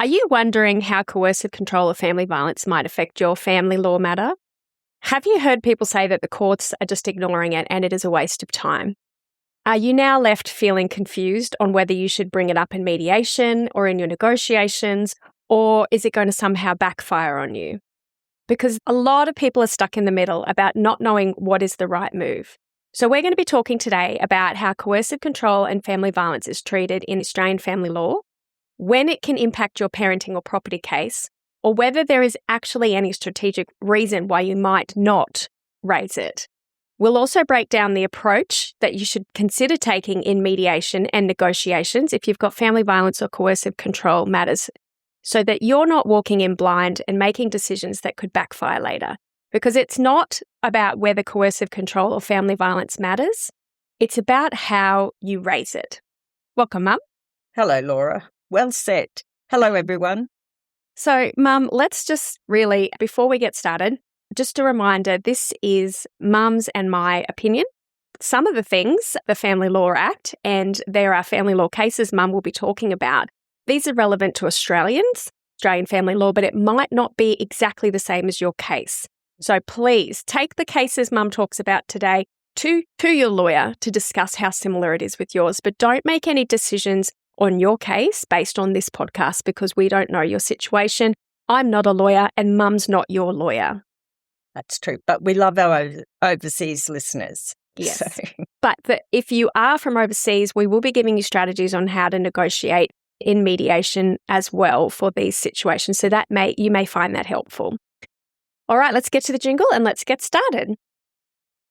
Are you wondering how coercive control or family violence might affect your family law matter? Have you heard people say that the courts are just ignoring it and it is a waste of time? Are you now left feeling confused on whether you should bring it up in mediation or in your negotiations, or is it going to somehow backfire on you? Because a lot of people are stuck in the middle about not knowing what is the right move. So we're going to be talking today about how coercive control and family violence is treated in Australian family law, when it can impact your parenting or property case, or whether there is actually any strategic reason why you might not raise it. We'll also break down the approach that you should consider taking in mediation and negotiations if you've got family violence or coercive control matters, so that you're not walking in blind and making decisions that could backfire later. Because it's not about whether coercive control or family violence matters. It's about how you raise it. Welcome, Mum. Hello, Laura. Well said. Hello, everyone. So, Mum, let's just really, before we get started, just a reminder, this is Mum's and my opinion. Some of the things, the Family Law Act, and there are family law cases Mum will be talking about. These are relevant to Australian family law, but it might not be exactly the same as your case. So please take the cases Mum talks about today to your lawyer to discuss how similar it is with yours, but don't make any decisions on your case based on this podcast because we don't know your situation. I'm not a lawyer and Mum's not your lawyer. That's true, but we love our overseas listeners. Yes, So. But if you are from overseas, we will be giving you strategies on how to negotiate in mediation as well for these situations. So that you may find that helpful. All right, let's get to the jingle and let's get started.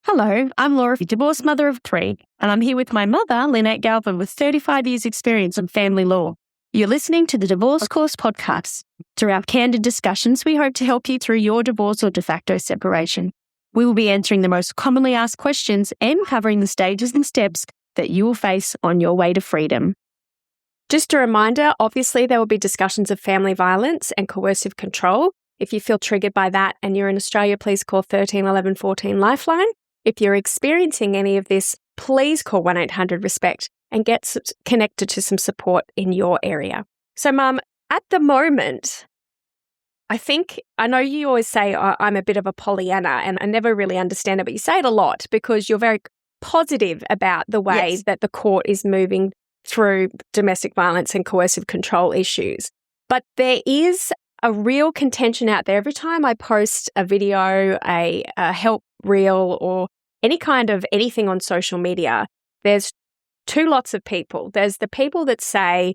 Hello, I'm Laura, divorced mother of 3, and I'm here with my mother, Lynette Galvin, with 35 years' experience in family law. You're listening to the Divorce Course podcast. Through our candid discussions, we hope to help you through your divorce or de facto separation. We will be answering the most commonly asked questions and covering the stages and steps that you will face on your way to freedom. Just a reminder, obviously there will be discussions of family violence and coercive control. If you feel triggered by that and you're in Australia, please call 13 11 14 Lifeline. If you're experiencing any of this, please call 1-800-RESPECT and get connected to some support in your area. So, Mum, at the moment, I know you always say I'm a bit of a Pollyanna and I never really understand it, but you say it a lot because you're very positive about the way that the court is moving through domestic violence and coercive control issues. But there is a real contention out there. Every time I post a video, a help reel, or any kind of anything on social media, there's two lots of people. There's the people that say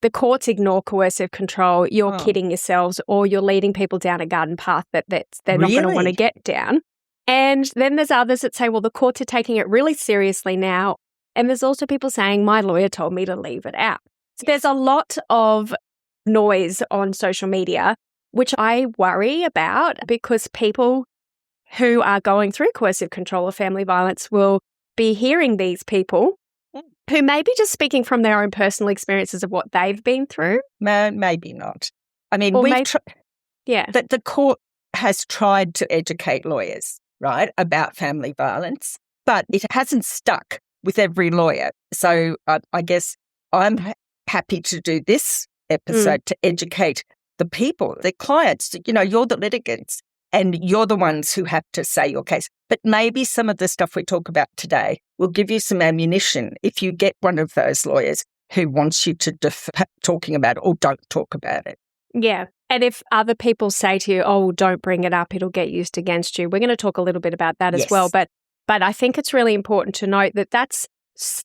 the courts ignore coercive control, you're kidding yourselves, or you're leading people down a garden path that they're not going to want to get down. And then there's others that say, well, the courts are taking it really seriously now. And there's also people saying, my lawyer told me to leave it out. So there's a lot of noise on social media, which I worry about because people who are going through coercive control or family violence will be hearing these people who may be just speaking from their own personal experiences of what they've been through. Maybe not. I mean, the court has tried to educate lawyers, right, about family violence, but it hasn't stuck with every lawyer. So I guess I'm happy to do this episode to educate the people, the clients. You know, you're the litigants and you're the ones who have to say your case. But maybe some of the stuff we talk about today will give you some ammunition if you get one of those lawyers who wants you to defer talking about it or don't talk about it. Yeah. And if other people say to you, oh, don't bring it up, it'll get used against you. We're going to talk a little bit about that as well. But I think it's really important to note that that's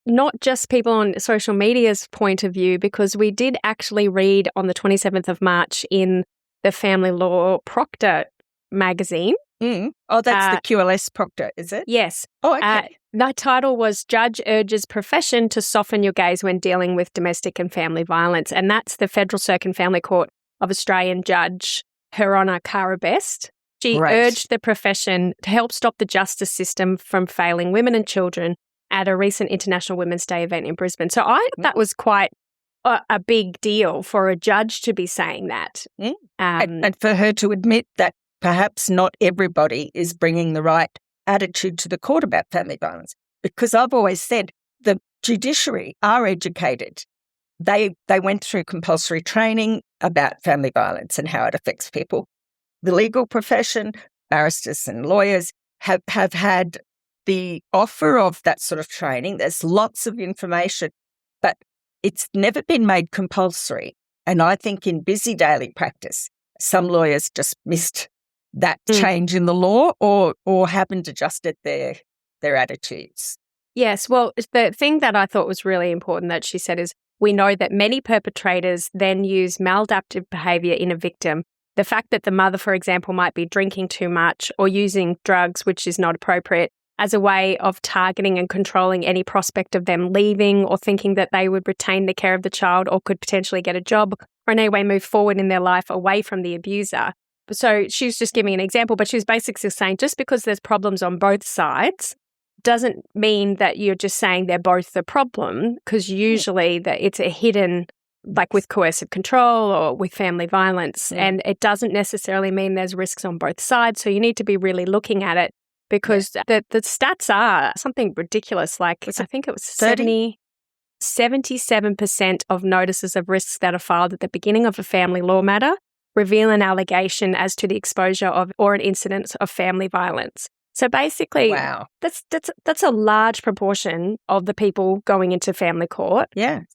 not just people on social media's point of view, because we did actually read on the 27th of March in the Family Law Proctor magazine. Oh, that's the QLS Proctor, is it? Yes. Oh, okay. The title was Judge Urges Profession to Soften Your Gaze When Dealing with Domestic and Family Violence. And that's the Federal Circuit and Family Court of Australian Judge Her Honour Cara Best. She urged the profession to help stop the justice system from failing women and children at a recent International Women's Day event in Brisbane. So I thought that was quite a big deal for a judge to be saying that. And for her to admit that perhaps not everybody is bringing the right attitude to the court about family violence. Because I've always said the judiciary are educated. They went through compulsory training. about family violence and how it affects people. The legal profession, barristers and lawyers have had the offer of that sort of training. There's lots of information, but it's never been made compulsory. And I think in busy daily practice, some lawyers just missed that change in the law or haven't adjusted their attitudes. Yes. Well, the thing that I thought was really important that she said is we know that many perpetrators then use maladaptive behaviour in a victim. The fact that the mother, for example, might be drinking too much or using drugs, which is not appropriate, as a way of targeting and controlling any prospect of them leaving or thinking that they would retain the care of the child or could potentially get a job or in any way move forward in their life away from the abuser. So she's just giving an example, but she was basically saying just because there's problems on both sides doesn't mean that you're just saying they're both the problem, because usually it's a hidden, like with coercive control or with family violence, and it doesn't necessarily mean there's risks on both sides. So you need to be really looking at it. Because the stats are something ridiculous, like I think it was 77% of notices of risks that are filed at the beginning of a family law matter reveal an allegation as to the exposure of or an incident of family violence. So basically, that's a large proportion of the people going into family court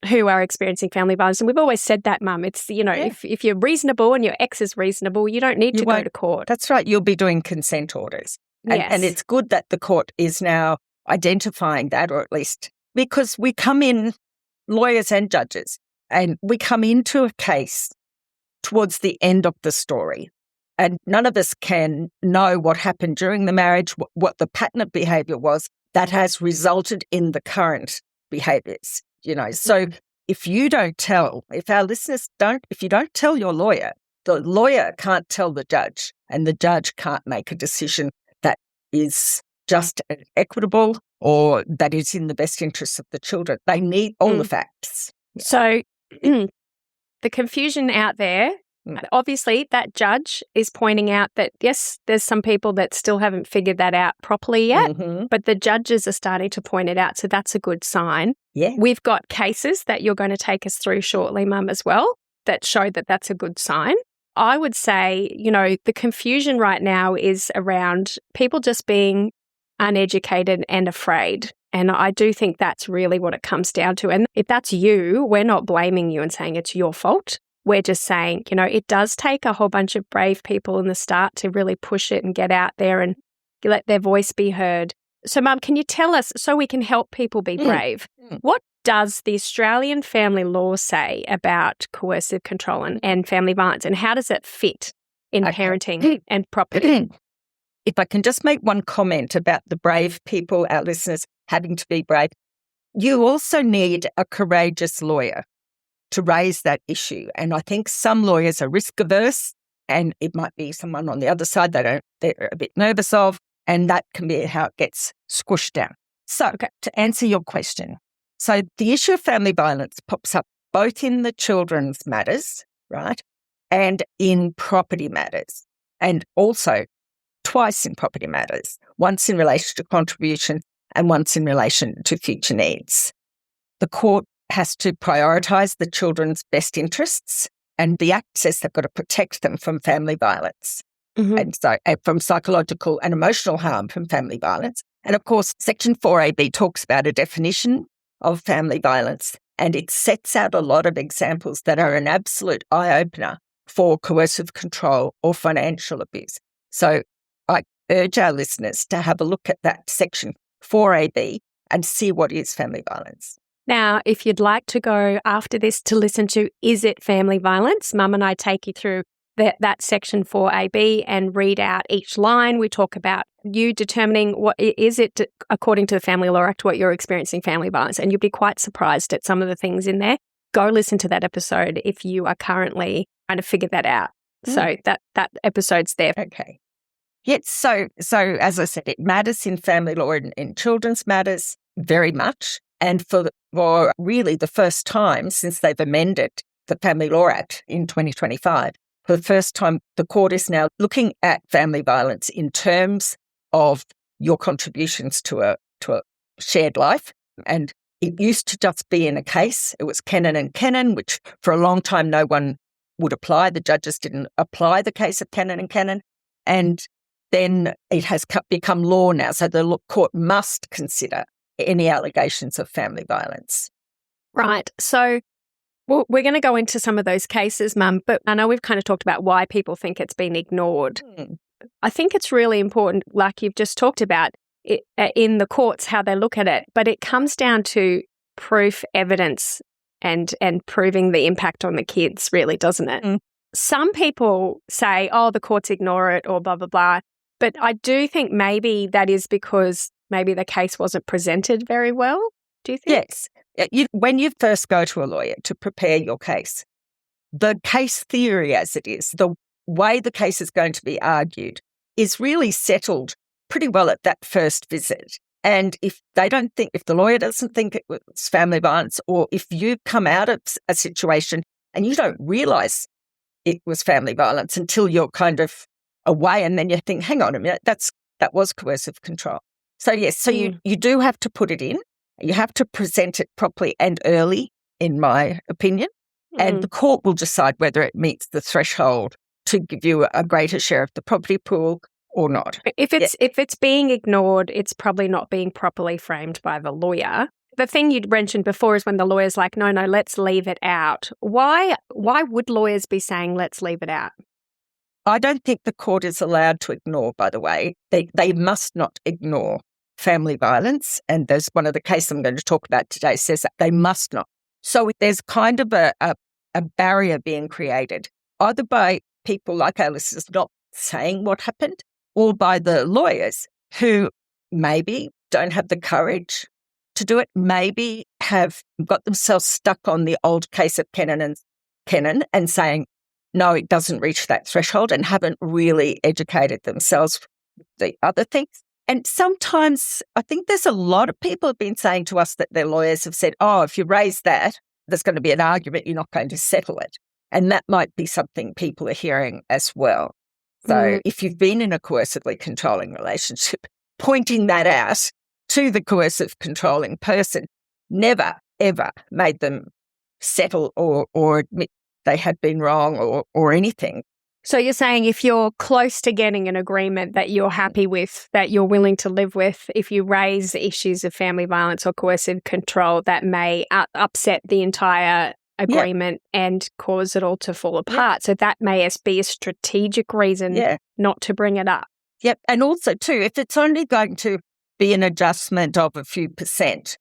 who are experiencing family violence. And we've always said that, Mum. It's, if you're reasonable and your ex is reasonable, you don't need to go to court. That's right. You'll be doing consent orders. And it's good that the court is now identifying that, or at least because we come in, lawyers and judges, and we come into a case towards the end of the story. And none of us can know what happened during the marriage, what the pattern of behaviour was that has resulted in the current behaviours, So if you don't tell, if our listeners don't, if you don't tell your lawyer, the lawyer can't tell the judge, and the judge can't make a decision that is just equitable or that is in the best interests of the children. They need all the facts. So the confusion out there, obviously that judge is pointing out that, yes, there's some people that still haven't figured that out properly yet, but the judges are starting to point it out. So that's a good sign. Yeah. We've got cases that you're going to take us through shortly, Mum, as well, that show that that's a good sign. I would say, the confusion right now is around people just being uneducated and afraid. And I do think that's really what it comes down to. And if that's you, we're not blaming you and saying it's your fault. We're just saying, it does take a whole bunch of brave people in the start to really push it and get out there and let their voice be heard. So, Mum, can you tell us, so we can help people be brave, what does the Australian family law say about coercive control and family violence, and how does it fit in parenting and property? If I can just make one comment about the brave people, our listeners having to be brave, you also need a courageous lawyer to raise that issue. And I think some lawyers are risk averse, and it might be someone on the other side they're a bit nervous of, and that can be how it gets squished down. So to answer your question, so the issue of family violence pops up both in the children's matters, right, and in property matters, and also twice in property matters, once in relation to contribution and once in relation to future needs. The court has to prioritise the children's best interests, and the Act says they've got to protect them from family violence, and so from psychological and emotional harm from family violence. And of course, Section 4AB talks about a definition of family violence, and it sets out a lot of examples that are an absolute eye-opener for coercive control or financial abuse. So I urge our listeners to have a look at that Section 4AB and see what is family violence. Now, if you'd like to go after this to listen to Is It Family Violence, Mum and I take you through that Section 4AB and read out each line. We talk about you determining what is it, according to the Family Law Act, what you're experiencing family violence. And you'd be quite surprised at some of the things in there. Go listen to that episode if you are currently trying to figure that out. So that episode's there. Okay. Yes, so as I said, it matters in family law and in children's matters very much. And for really the first time since they've amended the Family Law Act in 2025, for the first time, the court is now looking at family violence in terms of your contributions to a shared life. And it used to just be in a case. It was Kennon and Kennon, which for a long time no one would apply. The judges didn't apply the case of Kennon and Kennon. And then it has become law now. So the court must consider any allegations of family violence. Right. So we're going to go into some of those cases, Mum, but I know we've kind of talked about why people think it's been ignored. I think it's really important, like you've just talked about, in the courts, how they look at it, but it comes down to proof, evidence, and proving the impact on the kids, really, doesn't it? Some people say, oh, the courts ignore it or blah, blah, blah. But I do think maybe that is because maybe the case wasn't presented very well. Do you think? Yes. When you first go to a lawyer to prepare your case, the case theory as it is, the way the case is going to be argued is really settled pretty well at that first visit. And if the lawyer doesn't think it was family violence, or if you come out of a situation and you don't realise it was family violence until you're kind of away, and then you think, hang on a minute, that was coercive control. So yes, you do have to put it in. You have to present it properly and early, in my opinion, and the court will decide whether it meets the threshold to give you a greater share of the property pool or not. If it's being ignored, it's probably not being properly framed by the lawyer. The thing you'd mentioned before is when the lawyer's like, no, let's leave it out. Why would lawyers be saying let's leave it out? I don't think the court is allowed to ignore, by the way. They must not ignore family violence. And there's one of the cases I'm going to talk about today says that they must not. So there's kind of a barrier being created, either by people like Elinson not saying what happened, or by the lawyers who maybe don't have the courage to do it, maybe have got themselves stuck on the old case of Kennon and saying, no, it doesn't reach that threshold, and haven't really educated themselves with the other things. And sometimes I think there's a lot of people have been saying to us that their lawyers have said, oh, if you raise that, there's going to be an argument, you're not going to settle it. And that might be something people are hearing as well. So if you've been in a coercively controlling relationship, pointing that out to the coercive controlling person never, ever made them settle or admit they had been wrong or anything. So you're saying if you're close to getting an agreement that you're happy with, that you're willing to live with, if you raise issues of family violence or coercive control, that may upset the entire agreement and cause it all to fall apart. So that may be a strategic reason not to bring it up. Yep. And also too, if it's only going to be an adjustment of a few percent,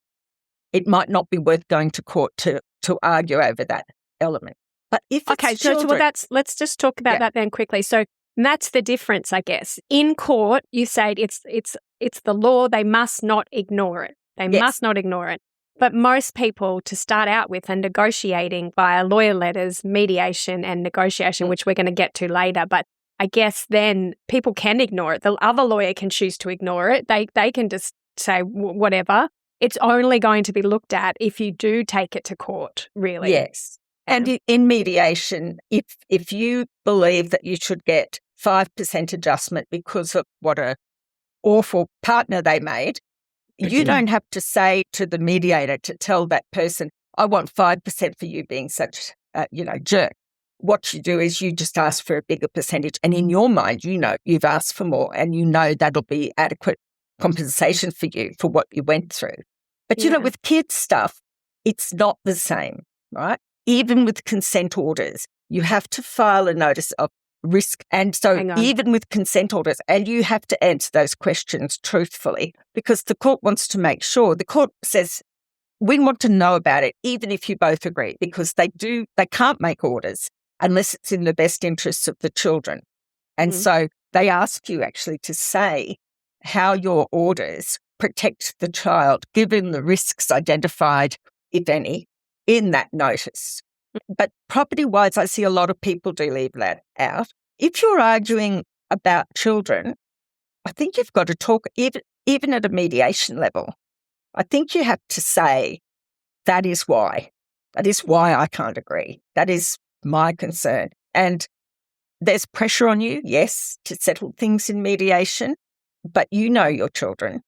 it might not be worth going to court to argue over that element. But if it's children, let's just talk about that then quickly. So that's the difference, I guess. In court, you say it's the law. They must not ignore it. They must not ignore it. But most people, to start out with, are negotiating via lawyer letters, mediation and negotiation, which we're going to get to later. But I guess then people can ignore it. The other lawyer can choose to ignore it. They can just say whatever. It's only going to be looked at if you do take it to court, really. Yes. And in mediation, if you believe that you should get 5% adjustment because of what a awful partner they made, you don't have to say to the mediator to tell that person, I want 5% for you being such a jerk. What you do is you just ask for a bigger percentage. And in your mind, you've asked for more and that'll be adequate compensation for you for what you went through. But, with kids stuff, it's not the same, right? Even with consent orders, you have to file a notice of risk. And so even with consent orders, and you have to answer those questions truthfully, because the court wants to make sure. The court says, we want to know about it, even if you both agree, because they can't make orders unless it's in the best interests of the children. And so they ask you actually to say how your orders protect the child, given the risks identified, if any, in that notice. But property-wise, I see a lot of people do leave that out. If you're arguing about children, I think you've got to talk, even at a mediation level, I think you have to say, that is why. That is why I can't agree. That is my concern. And there's pressure on you, yes, to settle things in mediation, but you know your children.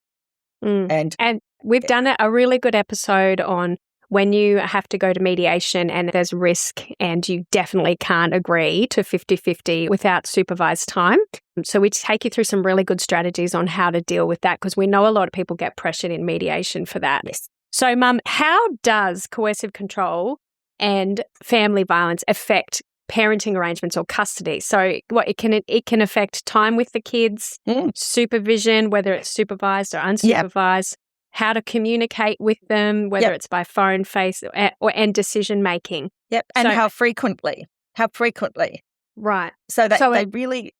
And we've done a really good episode on when you have to go to mediation and there's risk and you definitely can't agree to 50-50 without supervised time. So we take you through some really good strategies on how to deal with that, because we know a lot of people get pressured in mediation for that. Yes. So, Mum, how does coercive control and family violence affect parenting arrangements or custody? So it can affect time with the kids, supervision, whether it's supervised or unsupervised, how to communicate with them, whether it's by phone, face, and decision making. Yep, and how frequently. Right. So that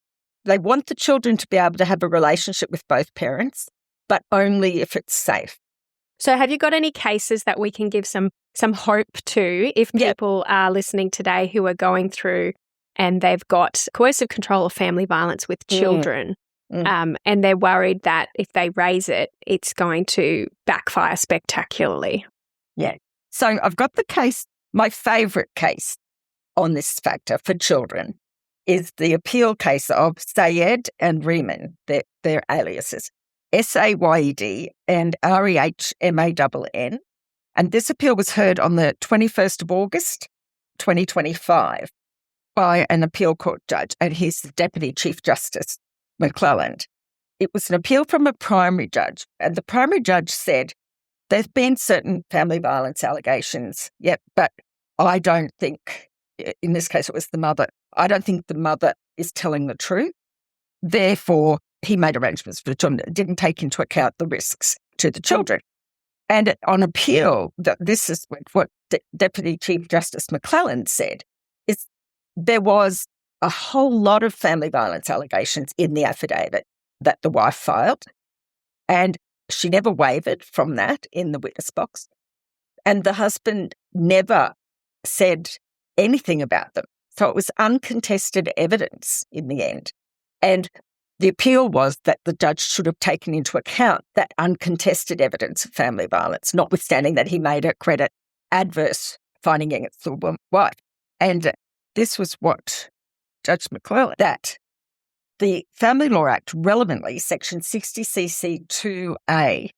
they want the children to be able to have a relationship with both parents, but only if it's safe. So have you got any cases that we can give some hope to if people are listening today who are going through and they've got coercive control or family violence with children, and they're worried that if they raise it, it's going to backfire spectacularly? Yeah. So I've got the case, my favourite case on this factor for children is the appeal case of Sayed and Rehman, their aliases. Sayed and Rehmann. And this appeal was heard on the 21st of August, 2025 by an appeal court judge, and he's the Deputy Chief Justice, McClelland. It was an appeal from a primary judge, and the primary judge said, there's been certain family violence allegations, but I don't think, in this case it was the mother, I don't think the mother is telling the truth. Therefore, he made arrangements for the children, didn't take into account the risks to the children. And on appeal, this is what Deputy Chief Justice McClelland said, is there was a whole lot of family violence allegations in the affidavit that the wife filed, and she never wavered from that in the witness box. And the husband never said anything about them. So it was uncontested evidence in the end. And the appeal was that the judge should have taken into account that uncontested evidence of family violence, notwithstanding that he made a credit adverse finding against the wife. And this was what Judge McClelland, that the Family Law Act, relevantly, Section 60cc2a,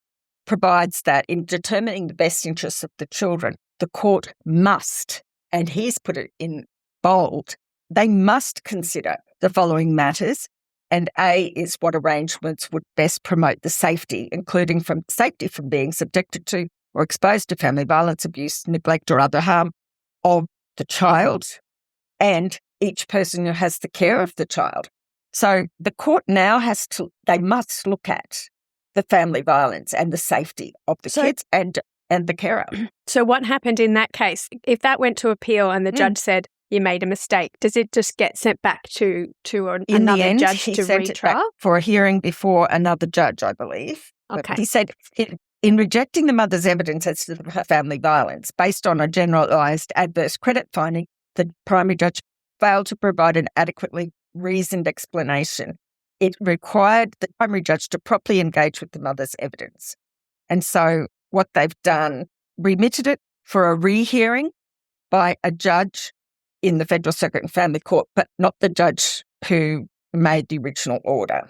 provides that in determining the best interests of the children, the court must, and he's put it in bold, they must consider the following matters. And A is what arrangements would best promote the safety, including from safety from being subjected to or exposed to family violence, abuse, neglect, or other harm of the child and each person who has the care of the child. So the court now they must look at the family violence and the safety of the kids and the carer. So what happened in that case? If that went to appeal and the judge said, you made a mistake, does it just get sent back to another judge to retrial? It back for a hearing before another judge, I believe. Okay. But he said, in rejecting the mother's evidence as to her family violence based on a generalised adverse credit finding, the primary judge failed to provide an adequately reasoned explanation. It required the primary judge to properly engage with the mother's evidence. And so what they've done, remitted it for a rehearing by a judge in the Federal Circuit and Family Court, but not the judge who made the original order.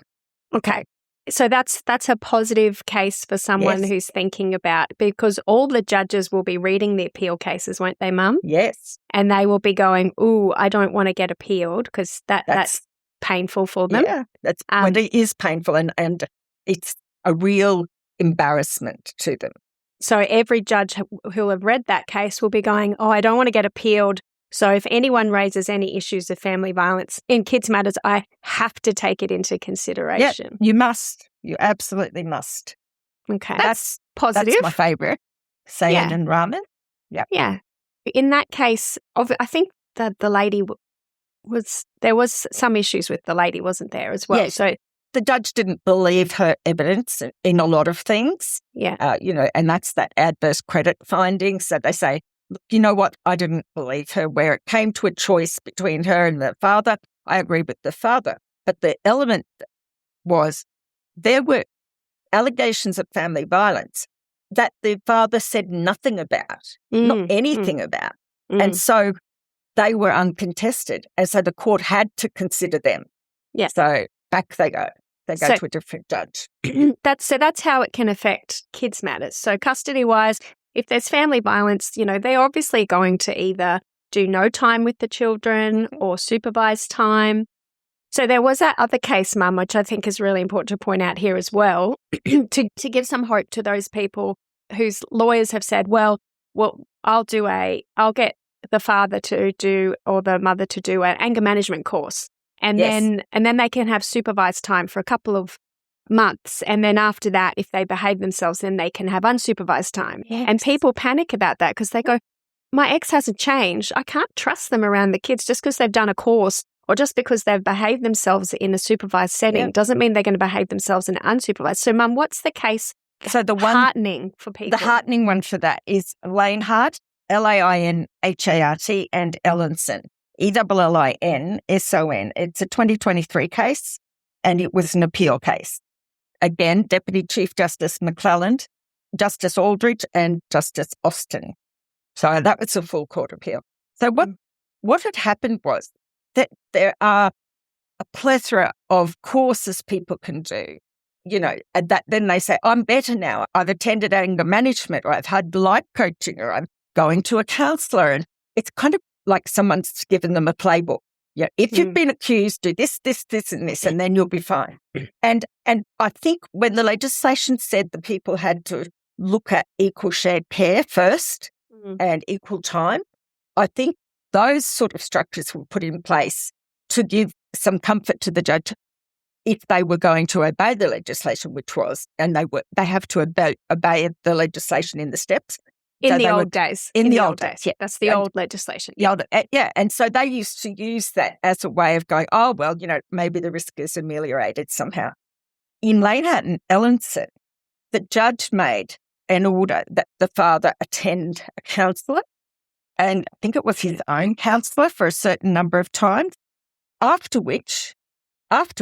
Okay. So that's a positive case for someone who's thinking about, because all the judges will be reading the appeal cases, won't they, Mum? Yes. And they will be going, ooh, I don't want to get appealed because that's painful for them. Yeah, it is painful and it's a real embarrassment to them. So every judge who will have read that case will be going, oh, I don't want to get appealed. So if anyone raises any issues of family violence in kids' matters, I have to take it into consideration. Yeah, you must. You absolutely must. Okay, that's positive. That's my favourite, Sayed and Rahman. Yeah. Yeah. In that case, I think that the lady there was some issues with the lady, wasn't there, as well? Yeah. So the judge didn't believe her evidence in a lot of things. Yeah. And that's that adverse credit finding. So they say, look, you know what? I didn't believe her. Where it came to a choice between her and the father, I agree with the father. But the element was there were allegations of family violence that the father said nothing about, not anything about. And so they were uncontested. And so the court had to consider them. Yeah. So back they go. They go to a different judge. That's how it can affect kids' matters. So custody-wise, if there's family violence, they're obviously going to either do no time with the children or supervised time. So there was that other case, Mum, which I think is really important to point out here as well, to give some hope to those people whose lawyers have said, well, I'll get the father to do or the mother to do an anger management course. And then they can have supervised time for a couple of months. And then after that, if they behave themselves, then they can have unsupervised time. Yes. And people panic about that because they go, my ex hasn't changed. I can't trust them around the kids just because they've done a course or just because they've behaved themselves in a supervised setting doesn't mean they're going to behave themselves in an unsupervised. So, Mum, what's the case heartening for people? The heartening one for that is Lainhart, Lainhart, and Elinson, Ellinson. It's a 2023 case, and it was an appeal case. Again, Deputy Chief Justice McClelland, Justice Aldridge, and Justice Austin. So that was a full court appeal. So what had happened was that there are a plethora of courses people can do, and that then they say, I'm better now. I've attended anger management, or I've had life coaching, or I'm going to a counsellor. And it's kind of like someone's given them a playbook. Yeah, if you've been accused, do this, this, this, and this, and then you'll be fine. And I think when the legislation said the people had to look at equal shared care first and equal time, I think those sort of structures were put in place to give some comfort to the judge if they were going to obey the legislation, which was, and they have to obey the legislation in the steps. In the old days. Yeah. That's the old legislation. Yeah. And so they used to use that as a way of going, oh, well, maybe the risk is ameliorated somehow. In Lainhart and Elinson, the judge made an order that the father attend a counsellor, and I think it was his own counsellor for a certain number of times, after which, if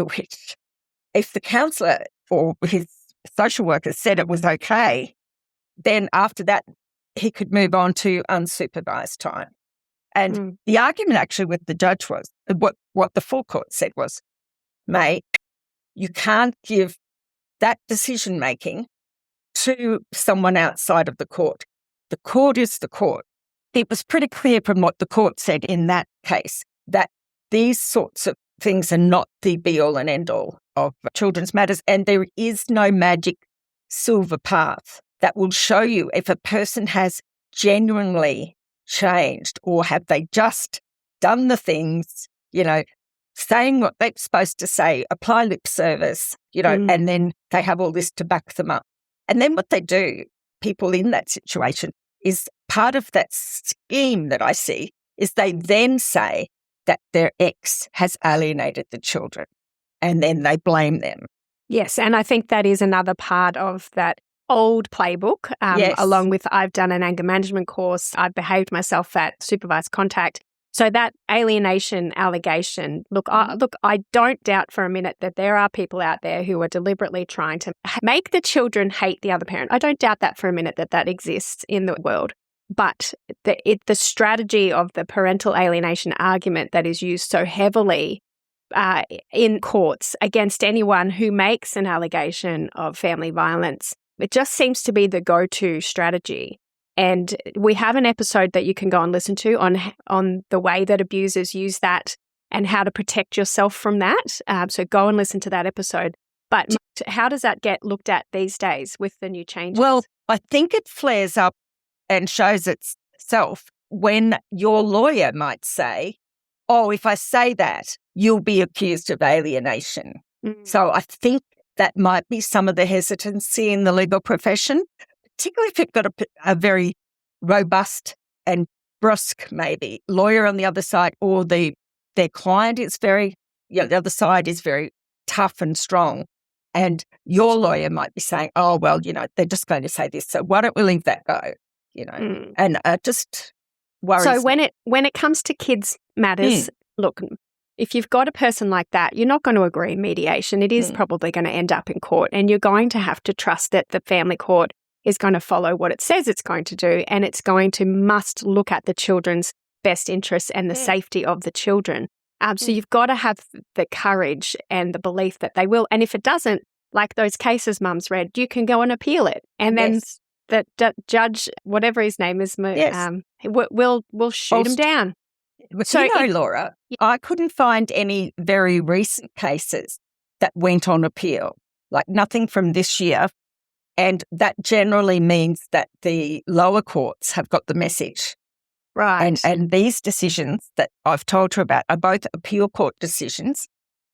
the counsellor or his social worker said it was okay, then after that, he could move on to unsupervised time. And the argument actually with the judge was, what the full court said was, mate, you can't give that decision-making to someone outside of the court. The court is the court. It was pretty clear from what the court said in that case that these sorts of things are not the be-all and end-all of children's matters, and there is no magic silver path that will show you if a person has genuinely changed or have they just done the things, saying what they're supposed to say, apply lip service, and then they have all this to back them up. And then what they do, people in that situation, is part of that scheme that I see is they then say that their ex has alienated the children and then they blame them. Yes, and I think that is another part of that old playbook, along with I've done an anger management course, I've behaved myself at supervised contact. So that alienation allegation, I don't doubt for a minute that there are people out there who are deliberately trying to make the children hate the other parent. I don't doubt that for a minute that exists in the world. But the strategy of the parental alienation argument that is used so heavily in courts against anyone who makes an allegation of family violence, it just seems to be the go-to strategy. And we have an episode that you can go and listen to on the way that abusers use that and how to protect yourself from that. So go and listen to that episode. But how does that get looked at these days with the new changes? Well, I think it flares up and shows itself when your lawyer might say, oh, if I say that, you'll be accused of alienation. So I think that might be some of the hesitancy in the legal profession, particularly if you've got a very robust and brusque, maybe, lawyer on the other side, or their client is the other side is very tough and strong. And your lawyer might be saying, oh, well, they're just going to say this, so why don't we leave that go? And just worries. So when it comes to kids' matters, look, if you've got a person like that, you're not going to agree in mediation. It is probably going to end up in court, and you're going to have to trust that the family court is going to follow what it says it's going to do, and it's going to must look at the children's best interests and the safety of the children. So you've got to have the courage and the belief that they will. And if it doesn't, like those cases Mum's read, you can go and appeal it. And then that Judge, whatever his name is, will shoot him down. So, Laura, I couldn't find any very recent cases that went on appeal, like nothing from this year. And that generally means that the lower courts have got the message. Right. And these decisions that I've told her about are both appeal court decisions,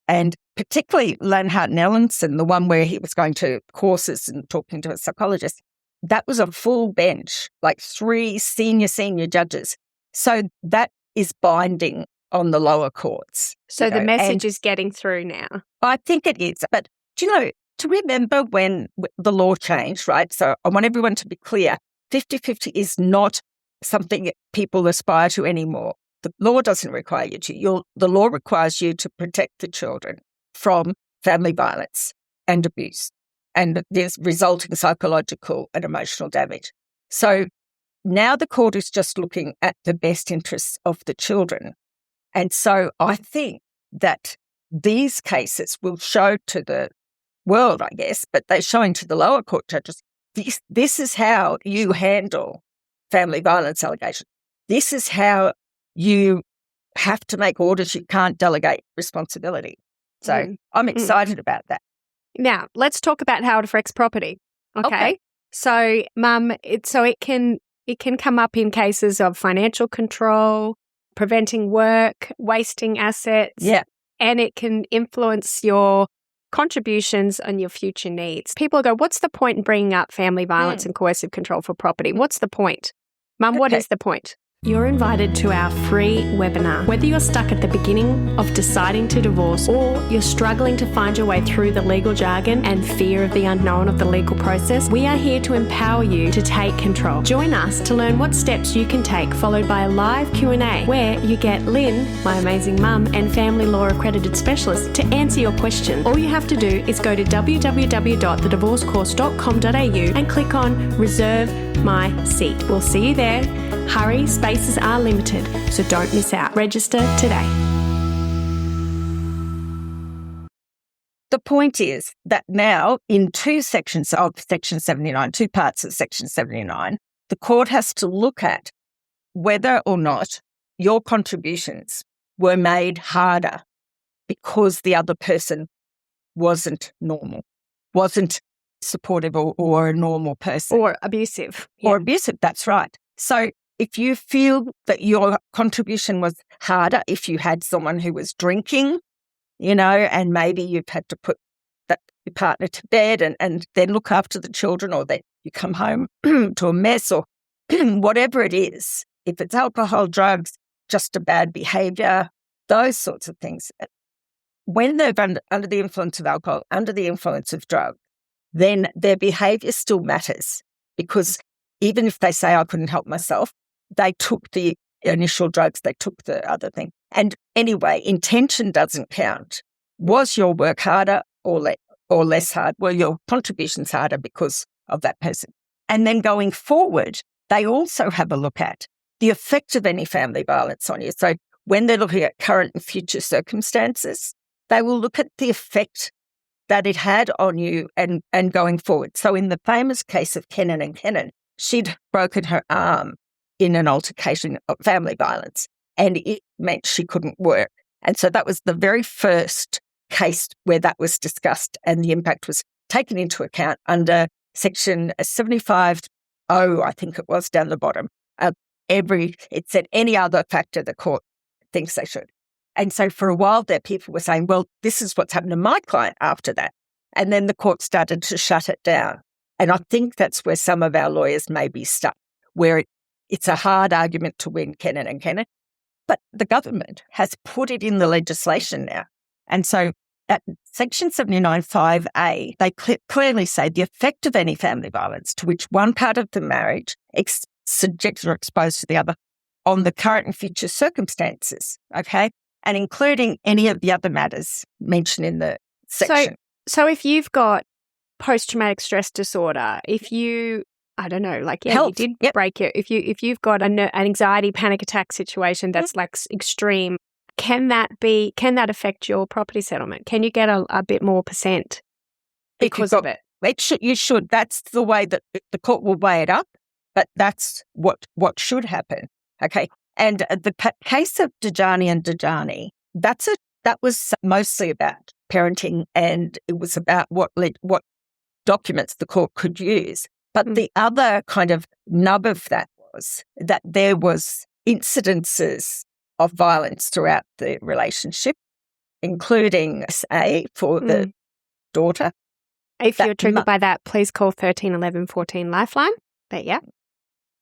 and particularly Lainhart and Elinson, the one where he was going to courses and talking to a psychologist, that was a full bench, like 3 senior judges. So that is binding on the lower courts. So the message is getting through now. I think it is. But, do you know, to remember when the law changed, right? So I want everyone to be clear, 50-50 is not something that people aspire to anymore. The law doesn't require you to. The law requires you to protect the children from family violence and abuse, and there's resulting psychological and emotional damage. So now the court is just looking at the best interests of the children. And so I think that these cases will show to the world, I guess, but they're showing to the lower court judges, this is how you handle family violence allegations. This is how you have to make orders. You can't delegate responsibility. So I'm excited about that. Now, let's talk about how it affects property. Okay. So, Mum, it can come up in cases of financial control, preventing work, wasting assets. Yeah. And it can influence your contributions and your future needs. People go, what's the point in bringing up family violence and coercive control for property? What's the point? Mum, what is the point? You're invited to our free webinar. Whether you're stuck at the beginning of deciding to divorce or you're struggling to find your way through the legal jargon and fear of the unknown of the legal process, we are here to empower you to take control. Join us to learn what steps you can take, followed by a live Q&A where you get Lynn, my amazing mum, and family law accredited specialist to answer your questions. All you have to do is go to www.thedivorcecourse.com.au and click on Reserve My Seat. We'll see you there. Hurry, spaces are limited, so don't miss out. Register today. The point is that now in 2 sections of Section 79, 2 parts of Section 79, the court has to look at whether or not your contributions were made harder because the other person wasn't normal, wasn't supportive or a normal person. Or abusive. Or abusive, that's right. So if you feel that your contribution was harder, if you had someone who was drinking, and maybe you've had to put your partner to bed and then look after the children, or that you come home to a mess, or whatever it is, if it's alcohol, drugs, just a bad behaviour, those sorts of things. When they're under the influence of alcohol, under the influence of drugs, then their behaviour still matters, because even if they say, I couldn't help myself, they took the initial drugs, they took the other thing. And anyway, intention doesn't count. Was your work harder or less hard? Were your contributions harder because of that person? And then going forward, they also have a look at the effect of any family violence on you. So when they're looking at current and future circumstances, they will look at the effect that it had on you and going forward. So in the famous case of Kennon and Kennon, she'd broken her arm in an altercation of family violence, and it meant she couldn't work. And so that was the very first case where that was discussed, and the impact was taken into account under Section 75 I think it was, down the bottom. It said any other factor the court thinks they should. And so for a while there, people were saying, well, this is what's happened to my client after that. And then the court started to shut it down. And I think that's where some of our lawyers may be stuck, where it's a hard argument to win Kennon and Kennon. But the government has put it in the legislation now. And so at Section 79(5)(a), they clearly say the effect of any family violence to which one part of the marriage subjects or exposed to the other on the current and future circumstances, okay, and including any of the other matters mentioned in the section. So if you've got post-traumatic stress disorder, if you, I don't know, like, yeah, health, you did break it. If you've got an anxiety panic attack situation that's like extreme, can that affect your property settlement? Can you get a bit more percent because of it? You should. That's the way that the court will weigh it up, but that's what should happen. Okay. And the case of Dejani and Dejani, that was mostly about parenting, and it was about what documents the court could use. But the other kind of nub of that was that there was incidences of violence throughout the relationship, including SA for the daughter. If you're triggered by that, please call 13 11 14 Lifeline. But yeah.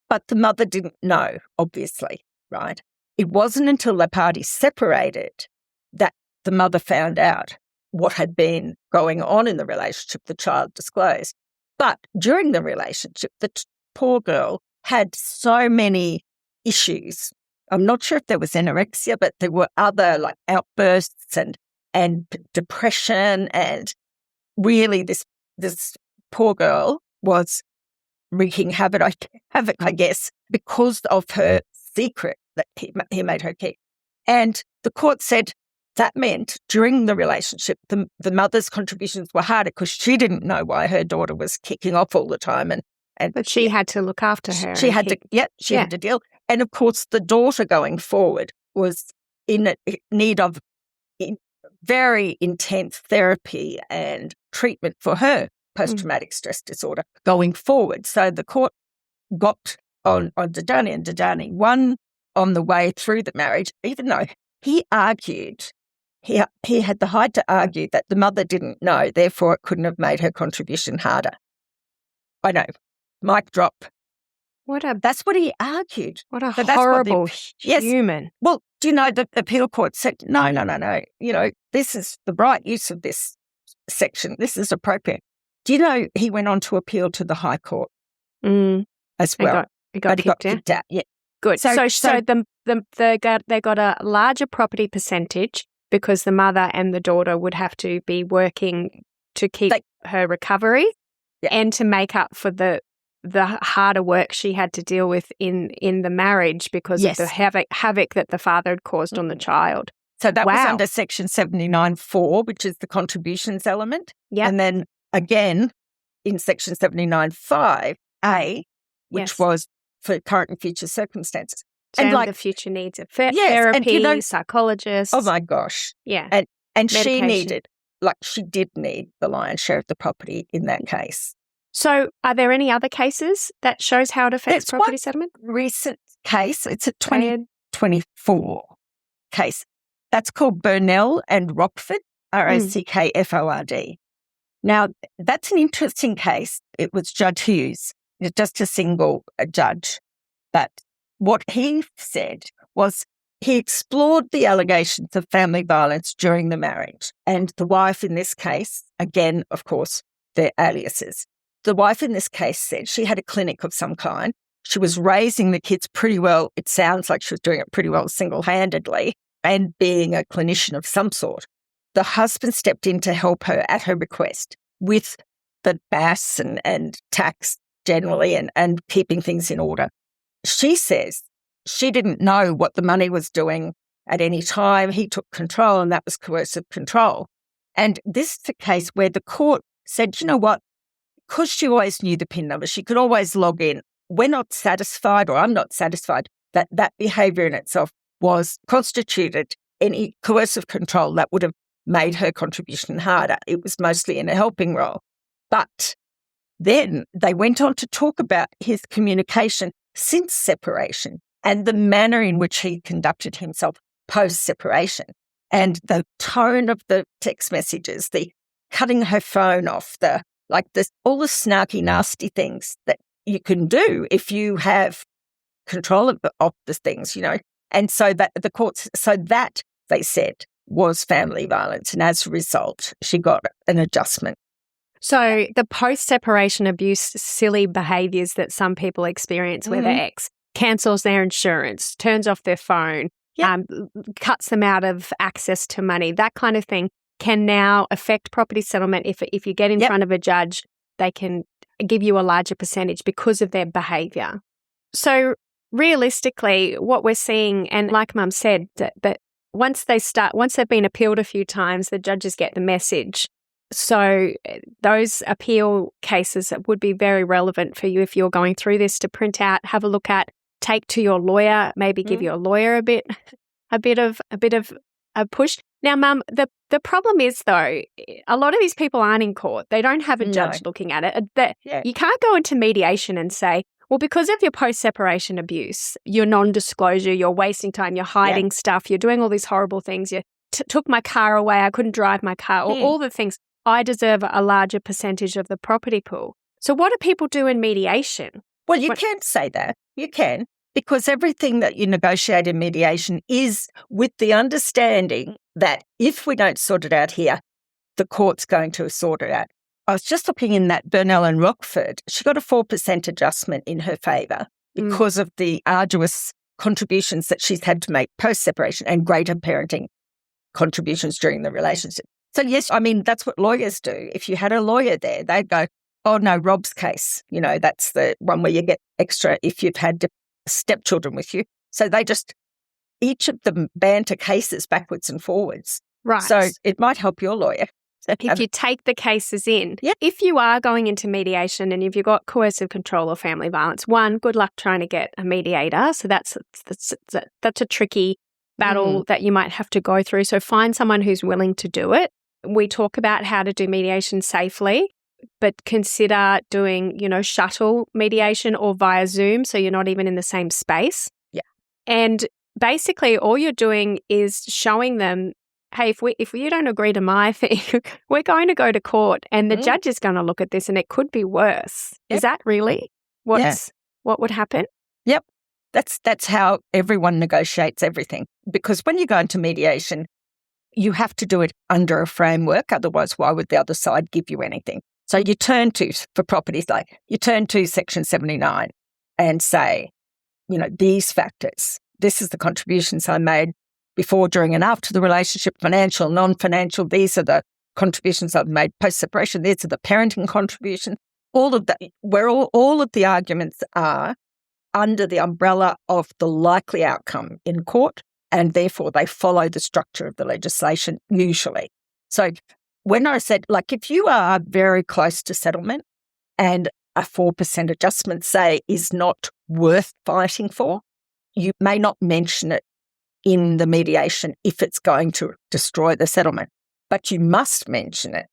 But the mother didn't know, obviously, right? It wasn't until the parties separated that the mother found out what had been going on in the relationship, the child disclosed. But during the relationship, the poor girl had so many issues. I'm not sure if there was anorexia, but there were other like outbursts and depression, and really this poor girl was wreaking havoc, I guess, because of her secret that he made her keep. And the court said that meant during the relationship, the mother's contributions were harder because she didn't know why her daughter was kicking off all the time. But she had to look after her. She had to deal. And of course, the daughter going forward was in need of very intense therapy and treatment for her post-traumatic stress disorder going forward. So the court got on Dejani and Dejani won on the way through the marriage, even though he argued, he had the height to argue that the mother didn't know, therefore it couldn't have made her contribution harder. I know. Mic drop. That's what he argued. What a horrible human. Yes. Well, do you know the appeal court said, no. You know, this is the right use of this section. This is appropriate. Do you know he went on to appeal to the High Court as well? He got kicked out. Yeah. Good. So they got a larger property percentage because the mother and the daughter would have to be working to keep her recovery and to make up for the harder work she had to deal with in the marriage because of the havoc that the father had caused on the child. So that was under Section 79.4, which is the contributions element. Yeah. And then again in Section 79.5A, which was for current and future circumstances. And the future needs of therapy, psychologists. Oh my gosh. Yeah. And she did need the lion's share of the property in that case. So are there any other cases that shows how it affects property settlement? Recent case, it's a 2024 case. That's called Burnell and Rockford, Rockford. Now, that's an interesting case. It was Judge Hughes, just a single judge. But what he said was he explored the allegations of family violence during the marriage. And the wife in this case, again, of course, they're aliases. The wife in this case said she had a clinic of some kind. She was raising the kids pretty well. It sounds like she was doing it pretty well single-handedly and being a clinician of some sort. The husband stepped in to help her at her request with the BAS and tax generally and keeping things in order. She says she didn't know what the money was doing at any time. He took control, and that was coercive control. And this is a case where the court said, you know what? Because she always knew the PIN number, she could always log in. We're not satisfied, or I'm not satisfied, that behaviour in itself constituted any coercive control that would have made her contribution harder. It was mostly in a helping role. But then they went on to talk about his communication since separation and the manner in which he conducted himself post-separation and the tone of the text messages, the cutting her phone off, all the snarky, nasty things that you can do if you have control of the things, you know. And so that the courts, they said, was family violence. And as a result, she got an adjustment. So the post-separation abuse, silly behaviours that some people experience where their ex cancels their insurance, turns off their phone, cuts them out of access to money, that kind of thing, can now affect property settlement. If you get in front of a judge, they can give you a larger percentage because of their behaviour. So realistically, what we're seeing, and like Mum said, that once they've been appealed a few times, the judges get the message. So those appeal cases would be very relevant for you if you're going through this to print out, have a look at, take to your lawyer, maybe give your lawyer a bit of a push. Now, Mum, the problem is though, a lot of these people aren't in court. They don't have a judge looking at it. You can't go into mediation and say, well, because of your post-separation abuse, your non-disclosure, you're wasting time, you're hiding stuff, you're doing all these horrible things, you took my car away, I couldn't drive my car, all the things, I deserve a larger percentage of the property pool. So what do people do in mediation? Well, you can say that. You can, because everything that you negotiate in mediation is with the understanding that if we don't sort it out here, the court's going to sort it out. I was just looking in that Burnell and Rockford, she got a 4% adjustment in her favour because of the arduous contributions that she's had to make post-separation and greater parenting contributions during the relationship. So, yes, I mean, that's what lawyers do. If you had a lawyer there, they'd go, oh, no, Rob's case, that's the one where you get extra if you've had stepchildren with you. So they just, each of them banter cases backwards and forwards. Right. So it might help your lawyer. If you take the cases in, if you are going into mediation and if you've got coercive control or family violence, one, good luck trying to get a mediator. So that's a tricky battle that you might have to go through. So find someone who's willing to do it. We talk about how to do mediation safely, but consider doing, shuttle mediation or via Zoom so you're not even in the same space. Yeah. And basically all you're doing is showing them, hey, if you don't agree to my thing, we're going to go to court and the judge is going to look at this and it could be worse. Yep. Is that really what would happen? Yep. That's how everyone negotiates everything. Because when you go into mediation, you have to do it under a framework. Otherwise, why would the other side give you anything? So you turn to, for properties like, you turn to Section 79 and say, these factors, this is the contributions I made before, during and after the relationship, financial, non-financial, these are the contributions I've made post-separation, these are the parenting contributions, all of that, where all of the arguments are under the umbrella of the likely outcome in court, and therefore they follow the structure of the legislation usually. So when I said, if you are very close to settlement and a 4% adjustment, say, is not worth fighting for, you may not mention it in the mediation if it's going to destroy the settlement. But you must mention it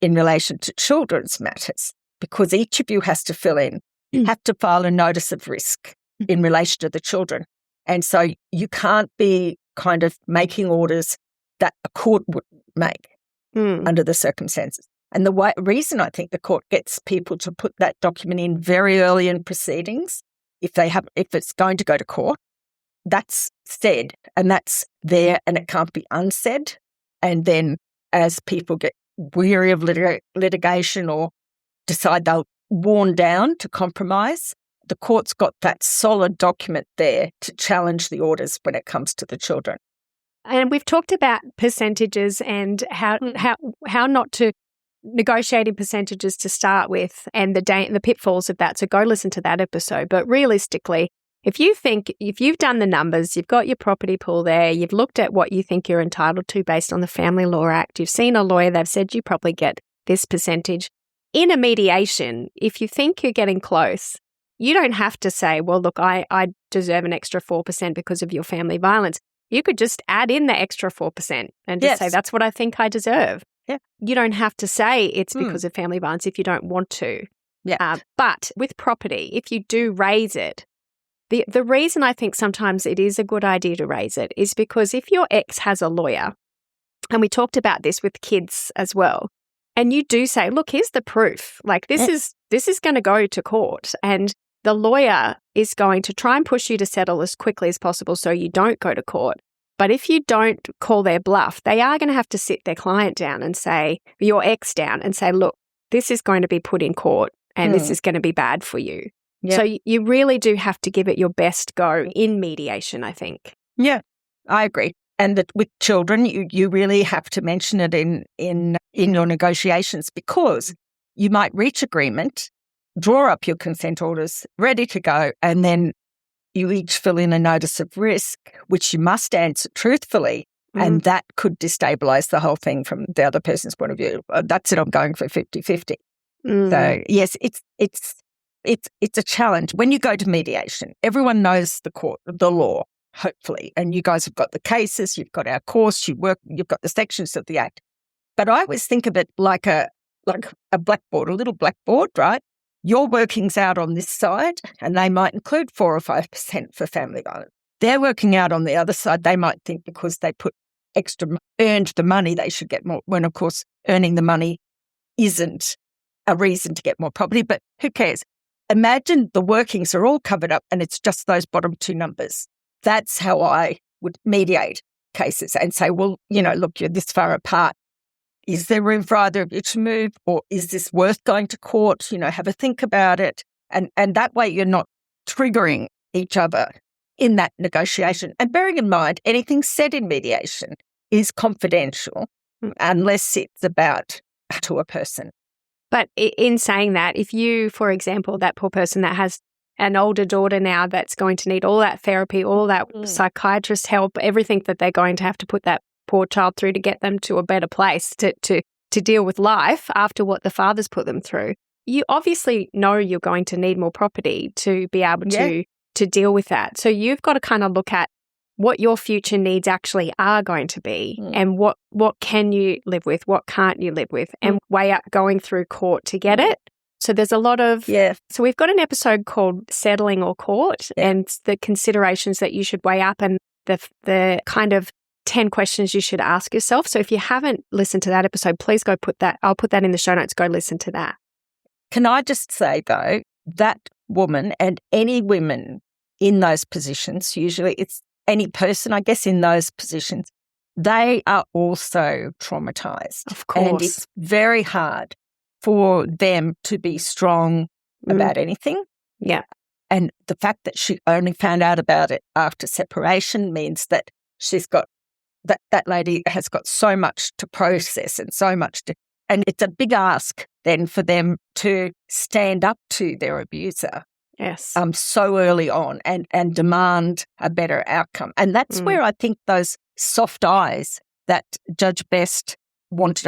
in relation to children's matters because each of you has to have to file a notice of risk in relation to the children. And so you can't be kind of making orders that a court would make under the circumstances. And the reason I think the court gets people to put that document in very early in proceedings, if it's going to go to court, that's said and that's there and it can't be unsaid. And then as people get weary of litigation or decide they're worn down to compromise, the court's got that solid document there to challenge the orders when it comes to the children. And we've talked about percentages and how not to negotiate in percentages to start with and the pitfalls of that. So go listen to that episode. But realistically, if you've done the numbers, you've got your property pool there, you've looked at what you think you're entitled to based on the Family Law Act, you've seen a lawyer, they've said you probably get this percentage. In a mediation, if you think you're getting close, you don't have to say, well, look, I deserve an extra 4% because of your family violence. You could just add in the extra 4% and just say, that's what I think I deserve. Yeah. You don't have to say it's because of family violence if you don't want to. Yeah. But with property, if you do raise it, the reason I think sometimes it is a good idea to raise it is because if your ex has a lawyer, and we talked about this with kids as well, and you do say, look, here's the proof. This is going to go to court and the lawyer is going to try and push you to settle as quickly as possible so you don't go to court. But if you don't call their bluff, they are going to have to sit their client down and say, your ex down and say, look, this is going to be put in court and this is going to be bad for you. Yep. So you really do have to give it your best go in mediation, I think. Yeah, I agree. And that with children, you really have to mention it in your negotiations because you might reach agreement, draw up your consent orders, ready to go, and then you each fill in a notice of risk, which you must answer truthfully And that could destabilise the whole thing from the other person's point of view. That's it, I'm going for 50-50. So, yes, it's a challenge. When you go to mediation, everyone knows the law, hopefully, and you guys have got the cases, you've got our course, you've got the sections of the Act. But I always think of it like a blackboard, a little blackboard, right? Your working's out on this side, and they might include 4 or 5% for family violence. They're working out on the other side. They might think because they earned the money, they should get more, when of course earning the money isn't a reason to get more property, but who cares? Imagine the workings are all covered up and it's just those bottom 2 numbers. That's how I would mediate cases and say, well, look, you're this far apart. Is there room for either of you to move, or is this worth going to court? Have a think about it. And that way you're not triggering each other in that negotiation. And bearing in mind, anything said in mediation is confidential unless it's about to a person. But in saying that, if you, for example, that poor person that has an older daughter now that's going to need all that therapy, all that psychiatrist help, everything that they're going to have to put that poor child through to get them to a better place to deal with life after what the father's put them through, you obviously know you're going to need more property to be able to deal with that. So you've got to kind of look at what your future needs actually are going to be and what can you live with, what can't you live with, and weigh up going through court to get it. So there's a lot of So we've got an episode called Settling or Court and the considerations that you should weigh up and the kind of 10 questions you should ask yourself. So if you haven't listened to that episode, please go I'll put that in the show notes, go listen to that. Can I just say though, that woman and any women in those positions, usually it's any person, I guess, in those positions, they are also traumatized. Of course. And it's very hard for them to be strong about anything. Yeah. And the fact that she only found out about it after separation means that she's got, that lady has got so much to process and so much to, and it's a big ask then for them to stand up to their abuser. Yes. So early on and demand a better outcome. And that's where I think those soft eyes that Judge Best wanted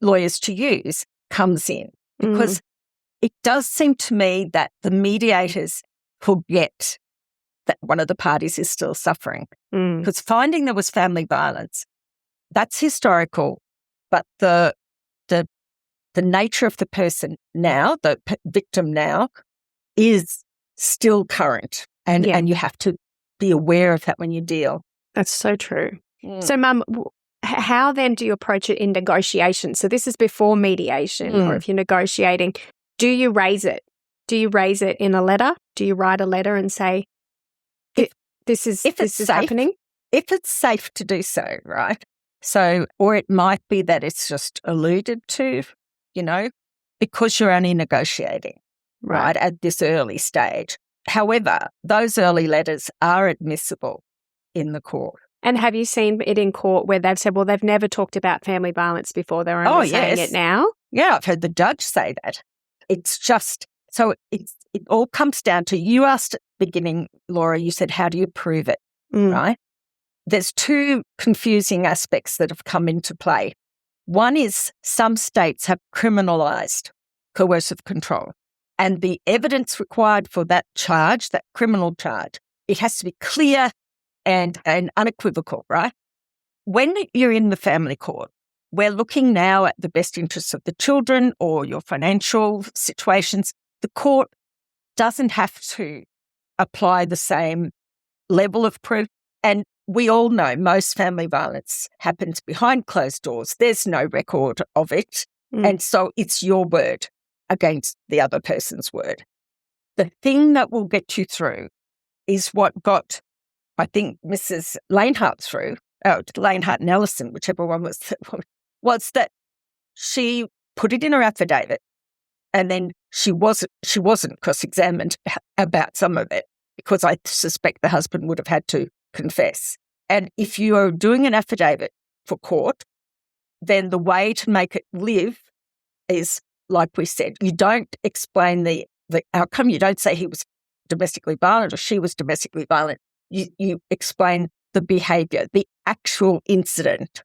lawyers to use comes in. Because it does seem to me that the mediators forget that one of the parties is still suffering. Because finding there was family violence, that's historical, but the nature of the person now, the victim now, is still current. And you have to be aware of that when you deal. That's so true. So, Mum, how then do you approach it in negotiation? So this is before mediation, or if you're negotiating, do you raise it? Do you raise it in a letter? Do you write a letter and say, this is happening? If it's safe to do so, right? So, or it might be that it's just alluded to, because you're only negotiating. Right, at this early stage. However, those early letters are admissible in the court. And have you seen it in court where they've said, well, they've never talked about family violence before, they're only saying it now? Yeah, I've heard the judge say that. It's just, so it all comes down to, you asked at the beginning, Laura, you said, how do you prove it, right? There's 2 confusing aspects that have come into play. One is some states have criminalised coercive control. And the evidence required for that charge, that criminal charge, it has to be clear and unequivocal, right? When you're in the family court, we're looking now at the best interests of the children or your financial situations. The court doesn't have to apply the same level of proof. And we all know most family violence happens behind closed doors. There's no record of it. And so it's your word against the other person's word. The thing that will get you through is what got, I think, Mrs. Lainhart through, Lainhart and Elinson, whichever one was that she put it in her affidavit, and then she wasn't cross-examined about some of it, because I suspect the husband would have had to confess. And if you are doing an affidavit for court, then the way to make it live is, like we said, you don't explain the outcome. You don't say he was domestically violent or she was domestically violent. You explain the behaviour, the actual incident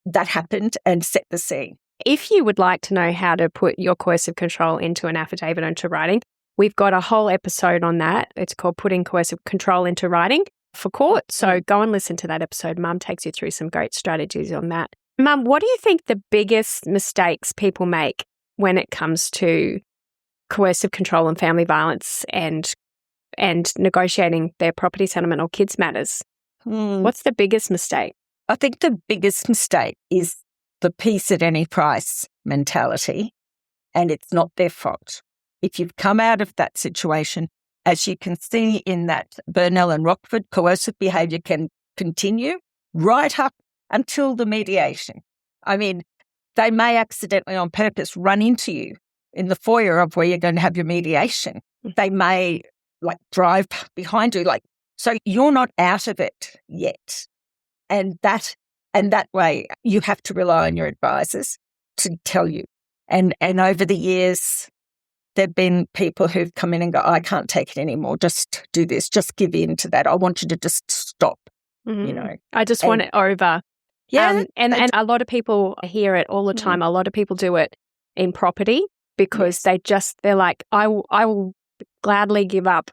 that happened and set the scene. If you would like to know how to put your coercive control into an affidavit into writing, we've got a whole episode on that. It's called Putting Coercive Control into Writing for Court. So go and listen to that episode. Mum takes you through some great strategies on that. Mum, what do you think the biggest mistakes people make when it comes to coercive control and family violence and negotiating their property settlement or kids matters? What's the biggest mistake? I think the biggest mistake is the peace at any price mentality, and it's not their fault. If you've come out of that situation, as you can see in that Burnell and Rockford, coercive behaviour can continue right up until the mediation. I mean, they may accidentally on purpose run into you in the foyer of where you're going to have your mediation. They may drive behind you, so you're not out of it yet. And that way you have to rely on your advisors to tell you. And over the years, there've been people who've come in and go, I can't take it anymore. Just do this. Just give in to that. I want you to just stop, I just want it over. Yeah. And a lot of people hear it all the time. A lot of people do it in property because they're like, I will gladly give up,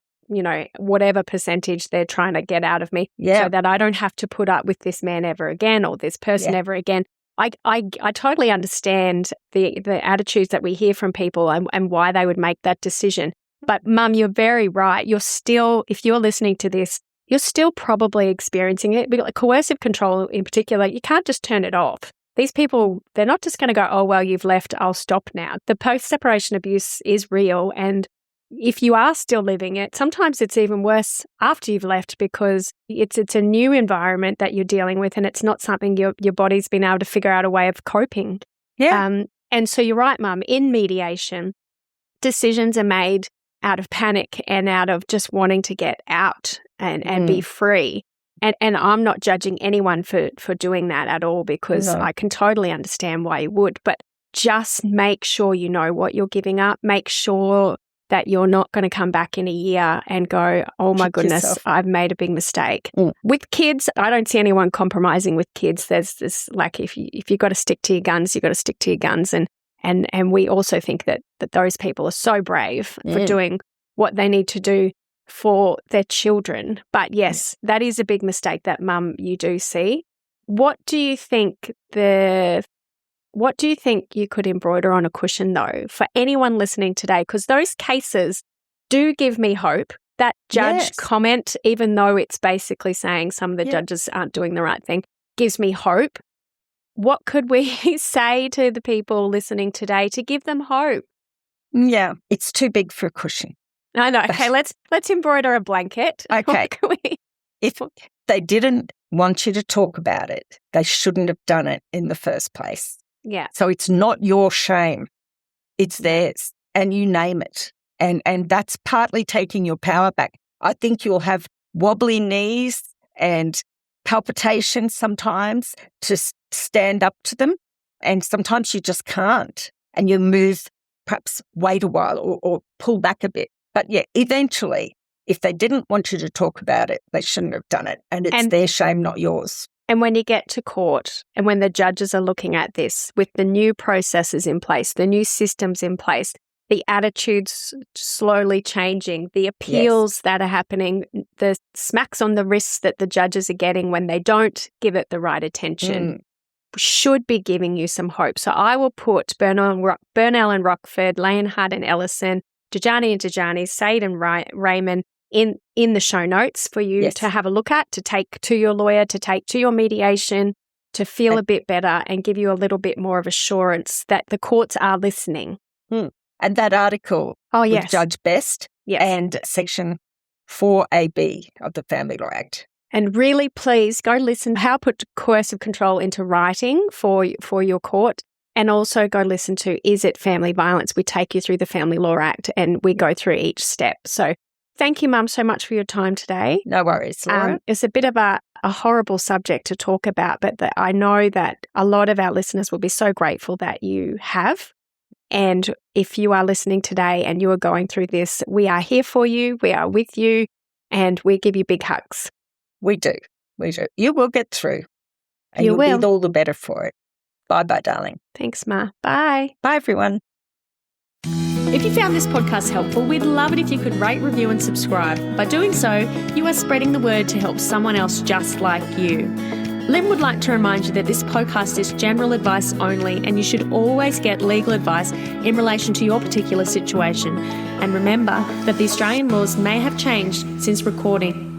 whatever percentage they're trying to get out of me so that I don't have to put up with this man ever again or this person ever again. I totally understand the attitudes that we hear from people and why they would make that decision. But Mum, you're very right. You're still, if you're listening to this, you're still probably experiencing it. Because coercive control in particular, you can't just turn it off. These people, they're not just going to go, oh, well, you've left, I'll stop now. The post-separation abuse is real. And if you are still living it, sometimes it's even worse after you've left because it's a new environment that you're dealing with and it's not something your body's been able to figure out a way of coping. Yeah. And so you're right, Mum, in mediation, decisions are made out of panic and out of just wanting to get out and be free. And I'm not judging anyone for doing that at all because I can totally understand why you would. But just make sure you know what you're giving up. Make sure that you're not going to come back in a year and go, oh my goodness, I've made a big mistake. With kids, I don't see anyone compromising with kids. There's this, if you've got to stick to your guns, you've got to stick to your guns. And we also think that those people are so brave for doing what they need to do for their children. But yes, that is a big mistake that, Mum, you do see. What do you think you could embroider on a cushion, though, for anyone listening today? Because those cases do give me hope. That judge comment, even though it's basically saying some of the judges aren't doing the right thing, gives me hope. What could we say to the people listening today to give them hope? Yeah, it's too big for a cushion. I know. Okay, let's embroider a blanket. Okay. If they didn't want you to talk about it, they shouldn't have done it in the first place. Yeah. So it's not your shame. It's theirs. And you name it. And that's partly taking your power back. I think you'll have wobbly knees and palpitations sometimes to stand up to them. And sometimes you just can't. And you move, perhaps wait a while or pull back a bit. But yeah, eventually, if they didn't want you to talk about it, they shouldn't have done it. And it's their shame, not yours. And when you get to court and when the judges are looking at this with the new processes in place, the new systems in place, the attitudes slowly changing, the appeals that are happening, the smacks on the wrists that the judges are getting when they don't give it the right attention should be giving you some hope. So I will put Burnell and Rockford, Lainhart and Elinson, Dejani, Said and Raymond in the show notes for you to have a look at, to take to your lawyer, to take to your mediation, to feel a bit better and give you a little bit more of assurance that the courts are listening. And that article with Judge Best and Section 4AB of the Family Law Act. And really, please go listen how to put coercive control into writing for your court. And also go listen to Is It Family Violence? We take you through the Family Law Act and we go through each step. So thank you, Mum, so much for your time today. No worries, Laura. It's a bit of a horrible subject to talk about, but I know that a lot of our listeners will be so grateful that you have. And if you are listening today and you are going through this, we are here for you. We are with you and we give you big hugs. We do. We do. You will get through. And you'll be all the better for it. Bye-bye, darling. Thanks, Ma. Bye. Bye, everyone. If you found this podcast helpful, we'd love it if you could rate, review and subscribe. By doing so, you are spreading the word to help someone else just like you. Lynn would like to remind you that this podcast is general advice only, and you should always get legal advice in relation to your particular situation. And remember that the Australian laws may have changed since recording.